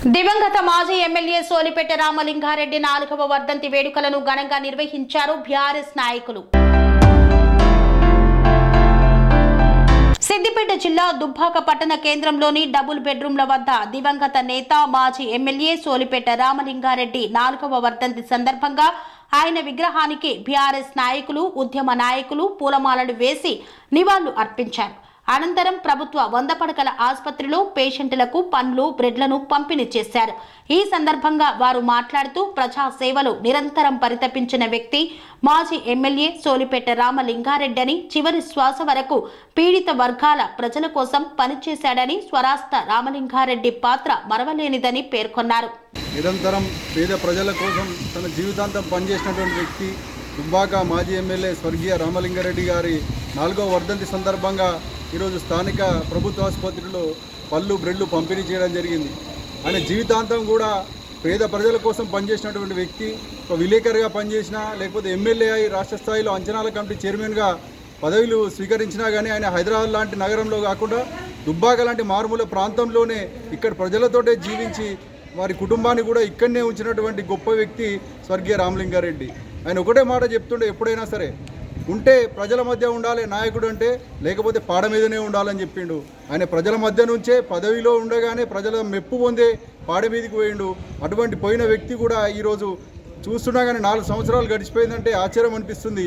దివంగత మాజీ ఎమ్మెల్యే సోలిపేట రామలింగారెడ్డి 4వ వర్ధంతి వేడుకలను ఘనంగా నిర్వహించారు బీఆర్ఎస్ నాయకులు. సిద్దిపేట జిల్లా దుబ్బాక పట్టణ కేంద్రంలోని డబుల్ బెడ్రూమ్ల వద్ద దివంగత నేత మాజీ ఎమ్మెల్యే సోలిపేట రామలింగారెడ్డి 4వ వర్ధంతి సందర్భంగా ఆయన విగ్రహానికి బీఆర్ఎస్ నాయకులు, ఉద్యమ నాయకులు పూలమాలలు వేసి నివాళులు అర్పించారు. అనంతరం ప్రభుత్వ 100 పడకల ఆసుపత్రిలో పేషెంట్లకు పండ్లు, బ్రెడ్లను పంపిణీ చేశారు. ఈ సందర్భంగా వారు మాట్లాడుతూ ప్రజా సేవలు నిరంతరం పరితపించిన వ్యక్తి మాజీ ఎమ్మెల్యే సోలిపేట రామలింగారెడ్డి అని, చివరి శ్వాస వరకు పీడిత వర్గాల ప్రజల కోసం పనిచేశాడని, స్వరాష్ట్ర రామలింగారెడ్డి పాత్ర మరవలేనిదని పేర్కొన్నారు. నిరంతరం పేద ప్రజల కోసం తన జీవితాంతం పనిచేసినటువంటి వ్యక్తి దుబ్బాక మాజీ ఎమ్మెల్యే స్వర్గీయ రామలింగారెడ్డి గారి 4వ వర్ధంతి సందర్భంగా ఈరోజు స్థానిక ప్రభుత్వ ఆసుపత్రిలో పళ్ళు, బ్రెడ్లు పంపిణీ చేయడం జరిగింది. ఆయన జీవితాంతం కూడా పేద ప్రజల కోసం పనిచేసినటువంటి వ్యక్తి. ఒక విలేకరుగా పనిచేసినా, లేకపోతే ఎమ్మెల్యే అయి రాష్ట్ర స్థాయిలో అంచనాల కమిటీ చైర్మన్గా పదవులు స్వీకరించినా కానీ ఆయన హైదరాబాద్ లాంటి నగరంలో కాకుండా దుబ్బాక లాంటి మారుమూల ప్రాంతంలోనే ఇక్కడ ప్రజలతోటే జీవించి వారి కుటుంబాన్ని కూడా ఇక్కడనే ఉంచినటువంటి గొప్ప వ్యక్తి స్వర్గీయ రామలింగారెడ్డి. ఆయన ఒకటే మాట చెప్తుండే, ఎప్పుడైనా సరే ఉంటే ప్రజల మధ్య ఉండాలి నాయకుడు అంటే, లేకపోతే పాడ మీదనే ఉండాలని చెప్పిండు. ఆయన ప్రజల మధ్య నుంచే పదవిలో ఉండగానే ప్రజల మెప్పు పొందే పాడ మీదకి పోయిండు. అటువంటి పోయిన వ్యక్తి కూడా ఈరోజు చూస్తున్నా కానీ 4 సంవత్సరాలు గడిచిపోయిందంటే ఆశ్చర్యం అనిపిస్తుంది.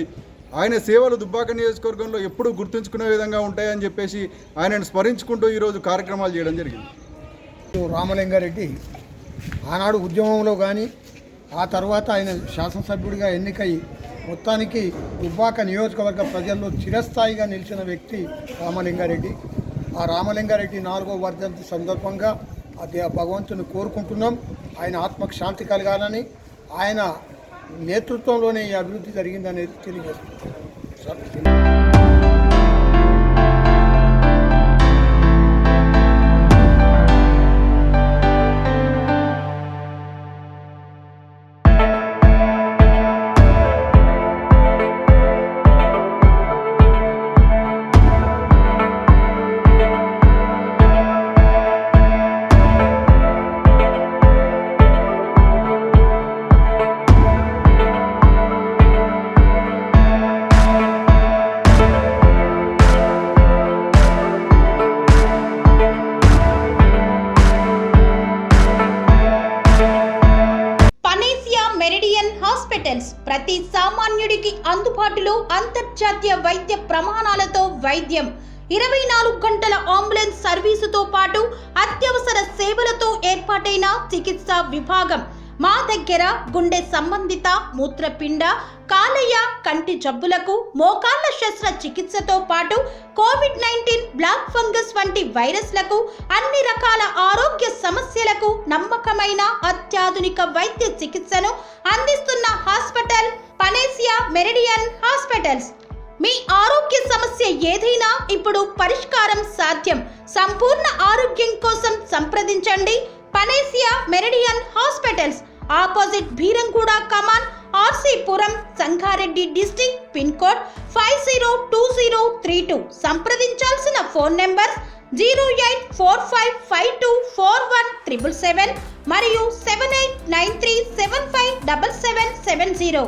ఆయన సేవలు దుబ్బాక నియోజకవర్గంలో ఎప్పుడూ గుర్తుంచుకునే విధంగా ఉంటాయని చెప్పేసి ఆయనను స్మరించుకుంటూ ఈరోజు కార్యక్రమాలు చేయడం జరిగింది. రామలింగారెడ్డి ఆనాడు ఉద్యమంలో కానీ, ఆ తర్వాత ఆయన శాసనసభ్యుడిగా ఎన్నికై మొత్తానికి దుబ్బాక నియోజకవర్గ ప్రజల్లో చిరస్థాయిగా నిలిచిన వ్యక్తి రామలింగారెడ్డి. ఆ రామలింగారెడ్డి 4వ వర్ధంతి సందర్భంగా భగవంతుని కోరుకుంటున్నాం. ఆయన ఆత్మకు శాంతి కలగాలని, ఆయన నేతృత్వంలోనే ఈ అభివృద్ధి జరిగిందనేది తెలియజేస్తున్నాం. ప్రతి సామాన్యుడికి అందుబాటులో అంతర్జాతీయ వైద్య ప్రమాణాలతో వైద్యం, 24 గంటల అంబులెన్స్ సర్వీసుతో పాటు అత్యవసర సేవలతో ఏర్పాటైన చికిత్సా విభాగం. మా దగ్గర గుండె సంబంధిత, మూత్రపిండ, కాలేయ, కంటి జబ్బులకు, మోకాళ్ల శస్త్ర చికిత్సతో పాటు కోవిడ్-19, బ్లాక్ ఫంగస్ వంటి వైరస్లకు, అన్ని రకాల ఆరోగ్య సమస్యలకు నమ్మకమైన అత్యాధునిక వైద్య చికిత్సను అందిస్తున్న హాస్పిటల్ పనేసియా మెరిడియన్ హాస్పిటల్స్. మీ ఆరోగ్య సమస్య ఏదైనా ఇప్పుడు పరిష్కారం సాధ్యం. సంపూర్ణ ఆరోగ్యం కోసం సంప్రదించండి Panacea Meridian hospitals, opposite Bheeramguda Kaman, RC Puram, Sangareddy district, pin code 502032. సంప్రదించాల్సిన ఫోన్ నెంబర్ 0845524177 మరియు 7893757770.